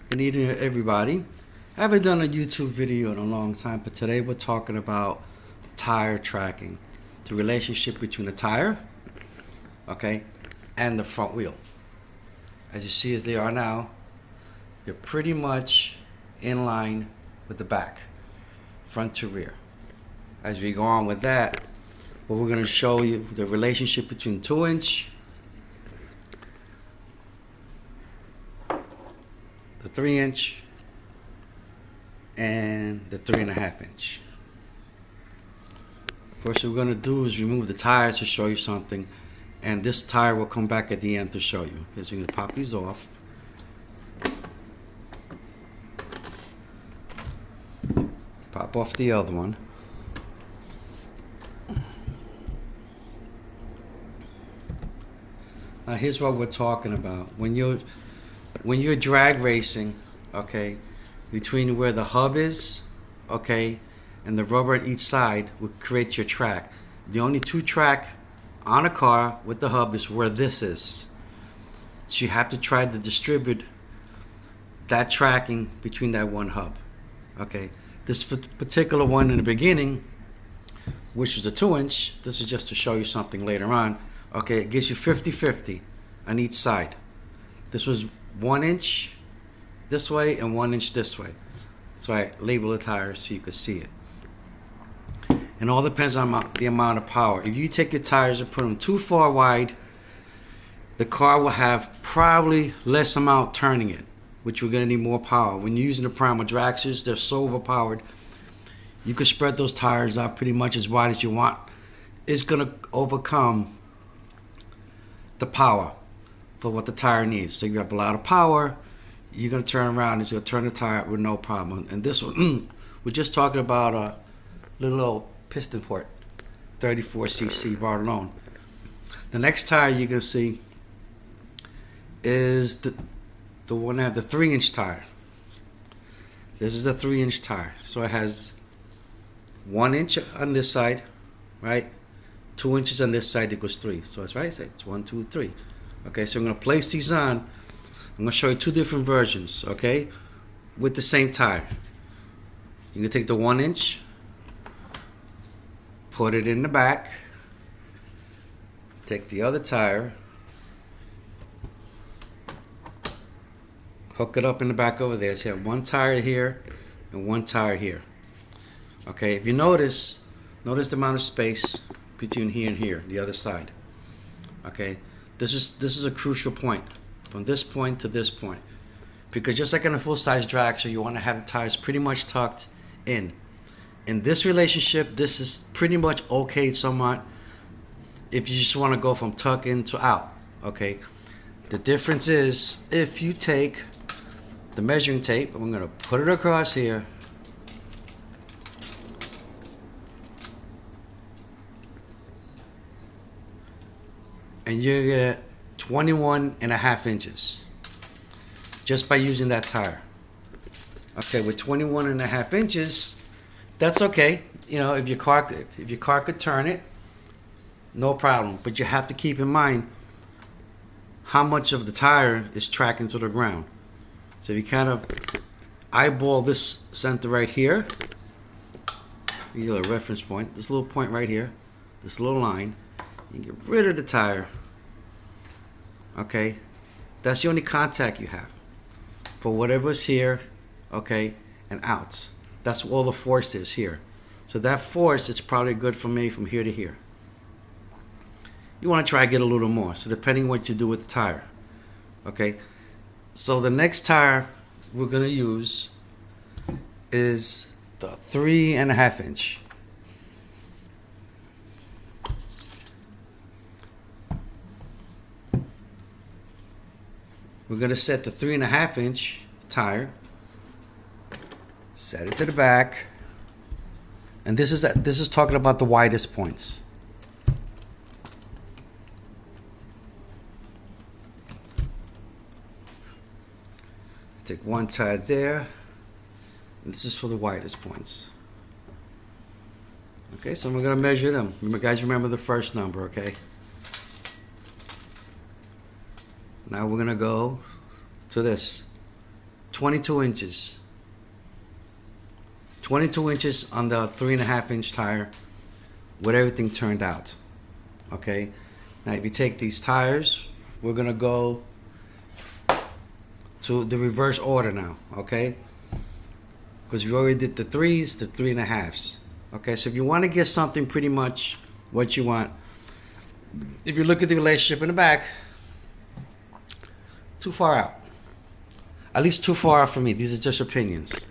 Good evening, everybody. I haven't done a YouTube video in a long time, but today we're talking about tire tracking, the relationship between the tire, okay, and the front wheel. As you see as they are now, they're pretty much in line with the back, front to rear. As we go on with that, what we're going to show you the relationship between 2-inch, the 3-inch, and the 3.5-inch. First, what we're going to do is remove the tires to show you something, and this tire will come back at the end to show you. Okay, so you're going to pop these off. Pop off the other one. Now here's what we're talking about. When you're drag racing, okay, between where the hub is, okay, and the rubber at each side will create your track. The only two track on a car with the hub is where this is. So you have to try to distribute that tracking between that one hub. Okay, this particular one in the beginning, which was a 2-inch, this is just to show you something later on. Okay, it gives you 50-50 on each side. This was 1 inch this way and 1 inch this way. So I label the tires so you could see it. And all depends on the amount of power. If you take your tires and put them too far wide, the car will have probably less amount turning it, which we're going to need more power. When you're using the primal dragsters, they're so overpowered. You can spread those tires out pretty much as wide as you want. It's going to overcome the power for what the tire needs. So you have a lot of power, you're going to turn around, it's going to turn the tire with no problem. And this one, we're just talking about a little old piston port, 34cc bar alone. The next tire you're going to see is the one that have the 3-inch tire. This is a 3-inch tire. So it has 1 inch on this side, right? 2 inches on this side equals 3. So it's right. It's 1, 2, 3. Okay, so I'm going to place these on. I'm going to show you two different versions, okay, with the same tire. You're going to take the 1 inch, put it in the back, take the other tire, hook it up in the back over there. So you have one tire here and one tire here. Okay, if you notice the amount of space between here and here, the other side. Okay, this is a crucial point, from this point to this point, because just like in a full-size dragster, you want to have the tires pretty much tucked in. In this relationship, this is pretty much okay somewhat if you just want to go from tuck in to out. Okay, the difference is if you take the measuring tape, I'm going to put it across here. And you get 21.5 inches just by using that tire. Okay, with 21.5 inches, that's okay. You know, if your car could turn it, no problem. But you have to keep in mind how much of the tire is tracking to the ground. So if you kind of eyeball this center right here, you get a reference point, this little point right here, this little line. You get rid of the tire. Okay, that's the only contact you have for whatever's here, okay, and out. That's all the force is here. So that force is probably good for me from here to here. You want to try to get a little more, so depending on what you do with the tire. Okay, so the next tire we're going to use is the 3.5 inch. We're going to set the 3.5 inch tire, set it to the back, and this is talking about the widest points. Take one tire there, and this is for the widest points. Okay, so we're going to measure them. Guys, remember the first number, okay? Now we're going to go to this 22 inches. 22 inches on the 3.5-inch tire with everything turned out. Okay, now if you take these tires, we're gonna go to the reverse order now, okay? Because we already did the 3s, the 3.5s. Okay, so if you want to get something pretty much what you want, if you look at the relationship in the back, too far out. At least too far out for me. These are just opinions.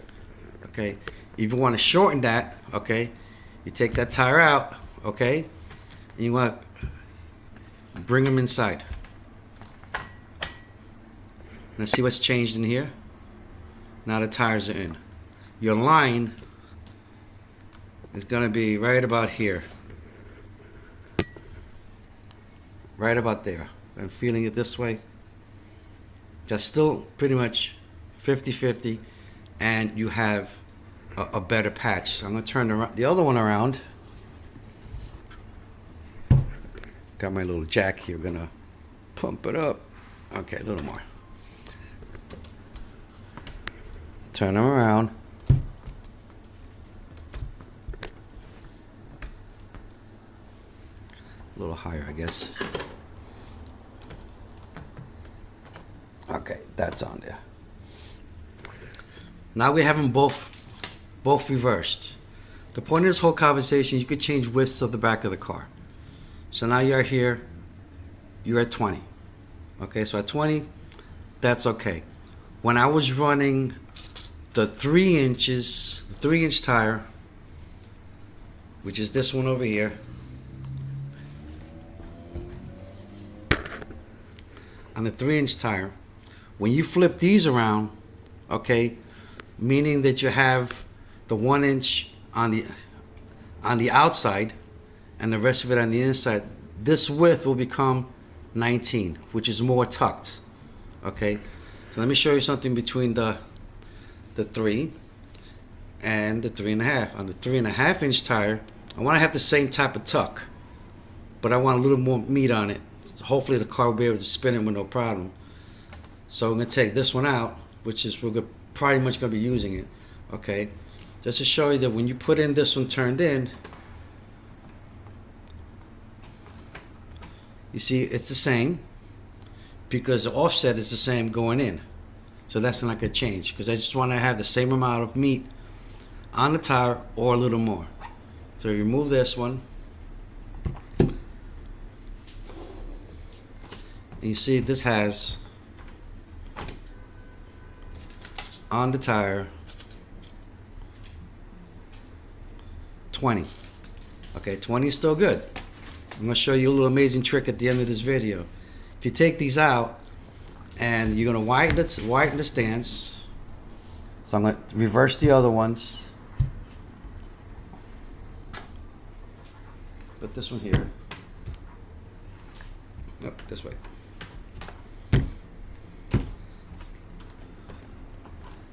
Okay, if you want to shorten that, okay, you take that tire out, okay, and you want to bring them inside. Now see what's changed in here? Now the tires are in. Your line is going to be right about here. Right about there. I'm feeling it this way. That's still pretty much 50-50, and you have a better patch. So I'm going to turn the other one around. Got my little jack here. Going to pump it up. Okay, a little more. Turn them around. A little higher, I guess. Okay, that's on there. Now we have them both reversed. The point of this whole conversation, you could change widths of the back of the car. So now you're here, you're at 20. Okay, so at 20, that's okay. When I was running the 3-inch tire, which is this one over here, on the 3-inch tire, when you flip these around, okay, meaning that you have the 1-inch on the outside and the rest of it on the inside, this width will become 19, which is more tucked. Okay, so let me show you something between the 3 and the 3.5. On the 3.5-inch tire, I want to have the same type of tuck, but I want a little more meat on it. Hopefully the car will be able to spin it with no problem. So I'm going to take this one out, which is we're pretty much going to be using it. Okay, just to show you that when you put in this one turned in, you see it's the same because the offset is the same going in. So that's not going to change because I just want to have the same amount of meat on the tire or a little more. So remove this one. And you see this has on the tire 20. Okay, 20 is still good. I'm going to show you a little amazing trick at the end of this video. If you take these out and you're going to whiten the stance, so I'm going to reverse the other ones. Put this one here. Nope, this way.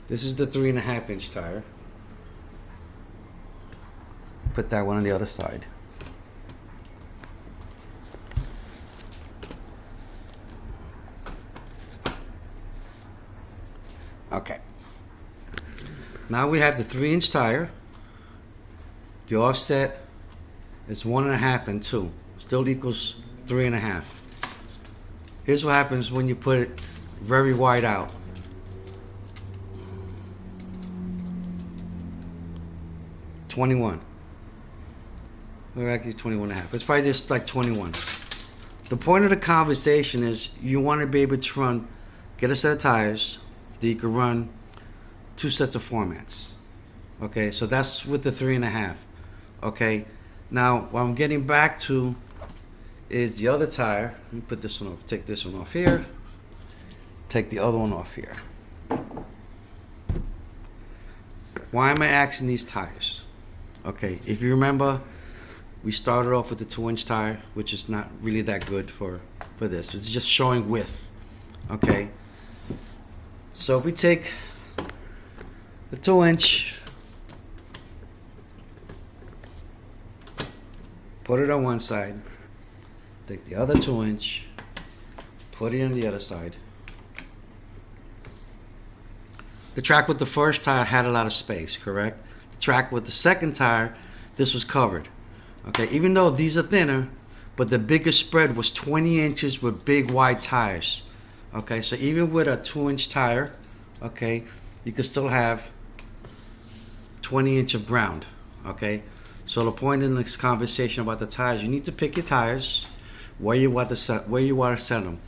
This is the 3.5-inch tire. Put that one on the other side. Okay. Now we have the 3-inch tire. The offset is 1.5 and 2. Still equals 3.5. Here's what happens when you put it very wide out. $21. We're actually 21.5. It's probably just like 21. The point of the conversation is you want to be able to get a set of tires that you can run 2 sets of formats. Okay, so that's with the 3.5. Okay, now what I'm getting back to is the other tire. Let me put this one off. Take this one off here. Take the other one off here. Why am I axing these tires? Okay, if you remember, we started off with the 2-inch tire, which is not really that good for this. It's just showing width. Okay, so if we take the 2-inch, put it on one side, take the other 2-inch, put it on the other side. The track with the first tire had a lot of space, correct? The track with the second tire, this was covered. Okay, even though these are thinner, but the biggest spread was 20 inches with big wide tires. Okay, so even with a 2-inch tire, okay, you can still have 20 inch of ground. Okay, so the point in this conversation about the tires, you need to pick your tires where you want to set them.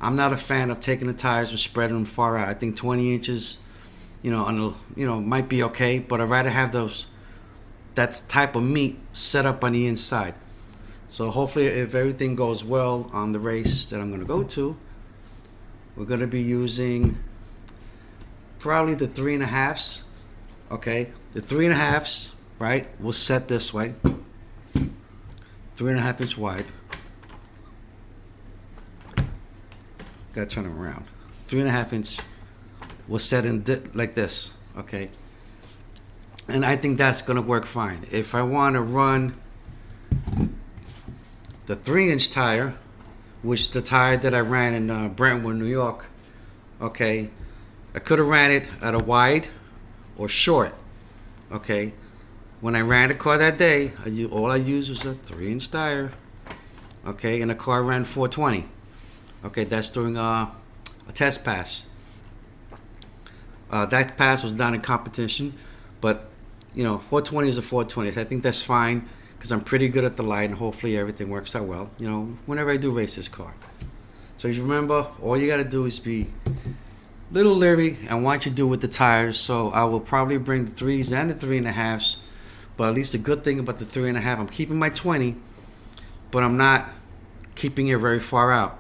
I'm not a fan of taking the tires and spreading them far out. I think 20 inches, might be okay, but I'd rather have that type of meat set up on the inside. So hopefully, if everything goes well on the race that I'm going to go to, we're going to be using probably the 3.5s. Okay, the 3.5s, right? We'll set this way, 3.5 inch wide. Gotta turn them around. 3.5 inch. We'll set in like this. Okay, and I think that's gonna work fine. If I want to run the 3-inch tire, which is the tire that I ran in Brentwood, New York, okay, I could have ran it at a wide or short. Okay, when I ran the car that day, all I used was a 3-inch tire. Okay, and the car ran 420. Okay, that's during a test pass. That pass was done in competition, but 420 is a 420. I think that's fine because I'm pretty good at the light, and hopefully everything works out well. Whenever I do race this car. So you remember, all you got to do is be little leery and what you do with the tires. So I will probably bring the 3s and the 3.5s, but at least the good thing about the 3.5, I'm keeping my 20, but I'm not keeping it very far out.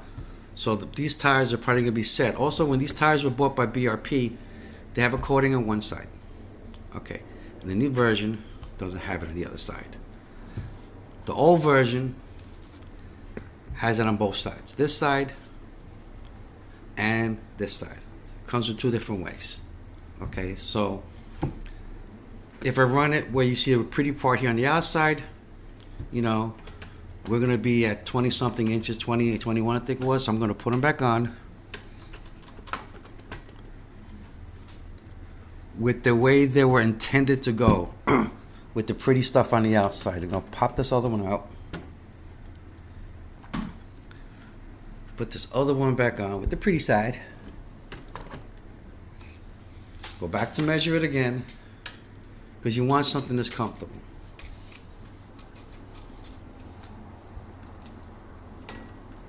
So these tires are probably going to be set. Also, when these tires were bought by BRP, they have a coating on one side. Okay, and the new version doesn't have it on the other side. The old version has it on both sides. This side and this side. It comes in 2 different ways. Okay, so if I run it where you see a pretty part here on the outside, we're going to be at 20 something inches, 20, 21 I think it was. So I'm going to put them back on with the way they were intended to go, with the pretty stuff on the outside. I'm going to pop this other one out, put this other one back on with the pretty side, go back to measure it again, because you want something that's comfortable.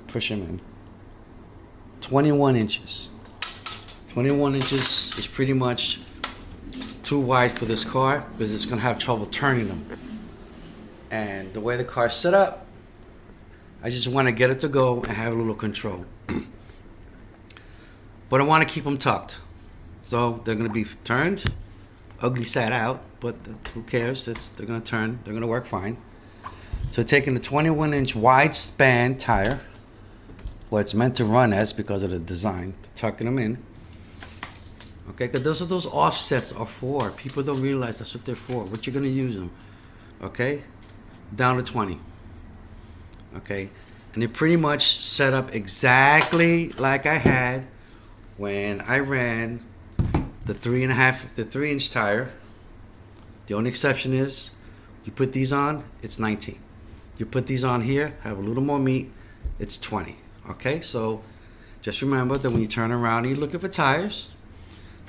Push them in. 21 inches. 21 inches is pretty much too wide for this car because it's going to have trouble turning them. And the way the car's set up, I just want to get it to go and have a little control. But I want to keep them tucked. So they're going to be turned, ugly sat out, but who cares? They're going to turn. They're going to work fine. So taking the 21-inch wide span tire, what it's meant to run as because of the design, tucking them in. Okay, because those are those offsets are for. People don't realize that's what they're for. What you're going to use them. Okay, down to 20. Okay, and they're pretty much set up exactly like I had when I ran the 3-inch tire. The only exception is you put these on, it's 19. You put these on here, have a little more meat, it's 20. Okay, so just remember that when you turn around and you're looking for tires,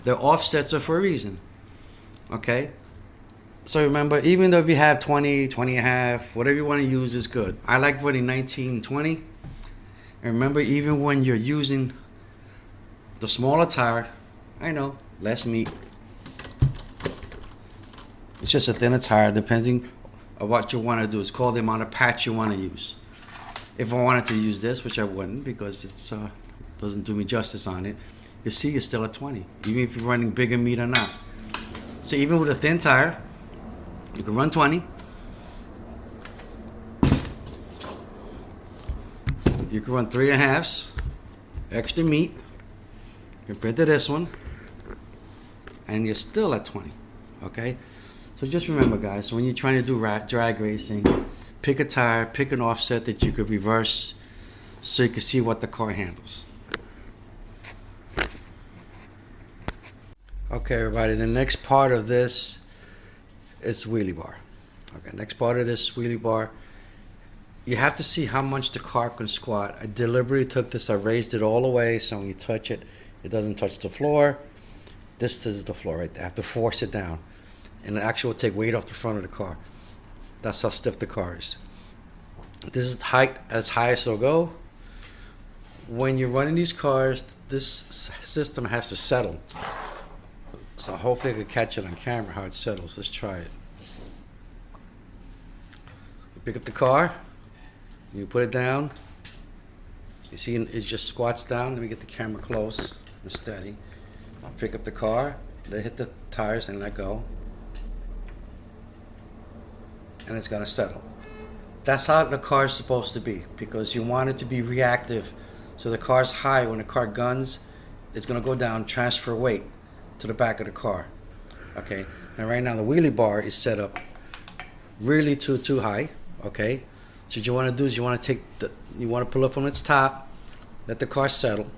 their offsets are for a reason. Okay, so remember, even though if you have 20, 20 and a half, whatever you want to use is good. I like running 19, 20. And remember, even when you're using the smaller tire, I know, less meat. It's just a thinner tire, depending on what you want to do. It's called the amount of patch you want to use. If I wanted to use this, which I wouldn't because it's doesn't do me justice on it, you see you're still at 20, even if you're running bigger meat or not. So even with a thin tire, you can run 20. You can run 3.5s, extra meat. Compared to this one, and you're still at 20. Okay, so just remember, guys, when you're trying to do drag racing, pick a tire, pick an offset that you could reverse so you can see what the car handles. Okay, everybody, the next part of this is wheelie bar. Okay, next part of this wheelie bar, you have to see how much the car can squat. I deliberately took this, I raised it all the way so when you touch it, it doesn't touch the floor. This is the floor right there. I have to force it down. And it actually will take weight off the front of the car. That's how stiff the car is. This is height as high as it'll go. When you're running these cars, this system has to settle. So hopefully I could catch it on camera how it settles. Let's try it. You pick up the car, you put it down. You see it just squats down. Let me get the camera close and steady. Pick up the car, they hit the tires and let go. And it's gonna settle. That's how the car is supposed to be, because you want it to be reactive. So the car's high, when the car guns, it's gonna go down, transfer weight to the back of the car. Okay, now right now the wheelie bar is set up really too high. Okay, so what you wanna do is you wanna pull it from its top, let the car settle.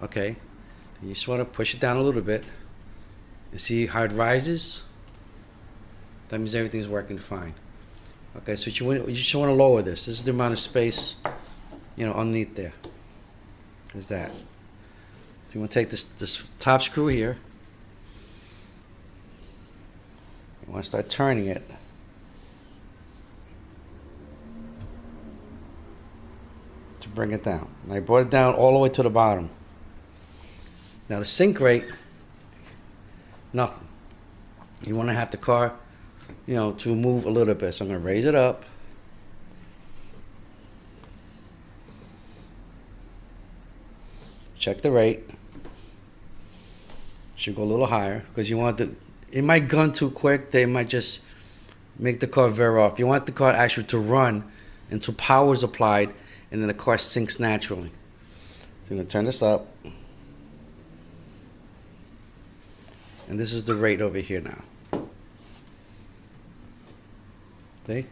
Okay, you just wanna push it down a little bit and see how it rises. That means everything's working fine. Okay, so you just want to lower this. This is the amount of space, underneath there. Is that. So you want to take this top screw here. You want to start turning it. To bring it down. And I brought it down all the way to the bottom. Now the sink rate, nothing. You want to have the car to move a little bit. So I'm going to raise it up. Check the rate. Should go a little higher because it might gun too quick. They might just make the car veer off. You want the car actually to run until power is applied and then the car sinks naturally. So I'm going to turn this up. And this is the rate over here now. See?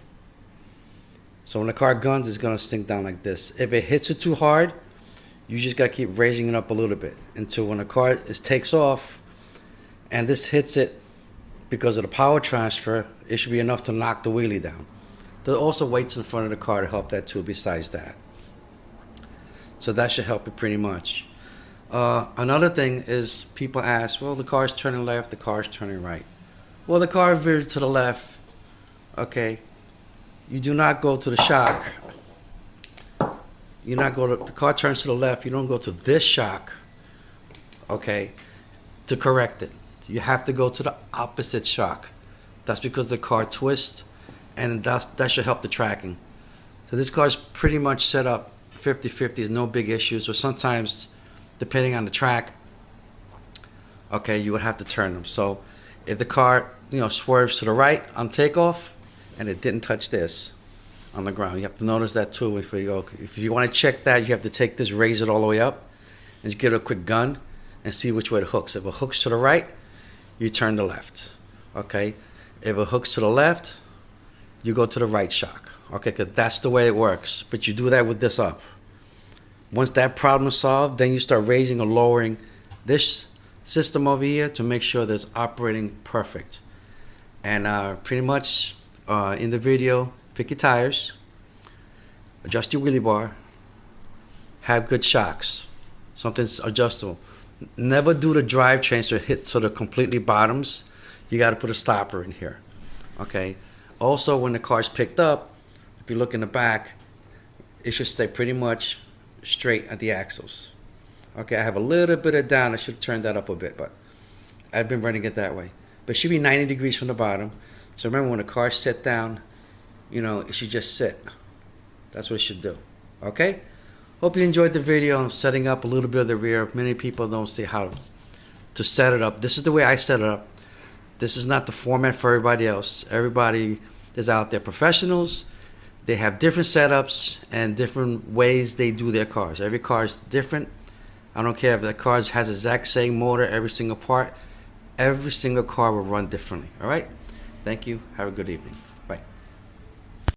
So when the car guns, it's going to sink down like this. If it hits it too hard, you just got to keep raising it up a little bit until when the car takes off and this hits it because of the power transfer, it should be enough to knock the wheelie down. There are also weights in front of the car to help that too besides that. So that should help it pretty much. Another thing is people ask, well, the car's turning left, the car's turning right. Well, the car veers to the left. Okay, you do not go to the shock. The car turns to the left. You don't go to this shock, okay, to correct it. You have to go to the opposite shock. That's because the car twists, and that should help the tracking. So this car is pretty much set up 50-50. There's no big issues. Or sometimes, depending on the track, okay, you would have to turn them. So if the car, swerves to the right on takeoff, and it didn't touch this on the ground. You have to notice that too. If you want to check that, you have to take this, raise it all the way up, and just give it a quick gun and see which way it hooks. If it hooks to the right, you turn to left. Okay? If it hooks to the left, you go to the right shock. Okay? Because that's the way it works. But you do that with this up. Once that problem is solved, then you start raising or lowering this system over here to make sure that it's operating perfect. And pretty much in the video, pick your tires, adjust your wheelie bar, have good shocks, something's adjustable. Never do the drivetrain so it hits so the completely bottoms. You got to put a stopper in here. Okay. Also, when the car's picked up, if you look in the back, it should stay pretty much straight at the axles. Okay, I have a little bit of down. I should have turned that up a bit, but I've been running it that way. But it should be 90 degrees from the bottom. So remember, when the car's set down, it should just sit. That's what it should do. Okay? Hope you enjoyed the video. I'm setting up a little bit of the rear. Many people don't see how to set it up. This is the way I set it up. This is not the format for everybody else. Everybody is out there, professionals. They have different setups and different ways they do their cars. Every car is different. I don't care if the car has the exact same motor, every single part. Every single car will run differently. All right? Thank you. Have a good evening.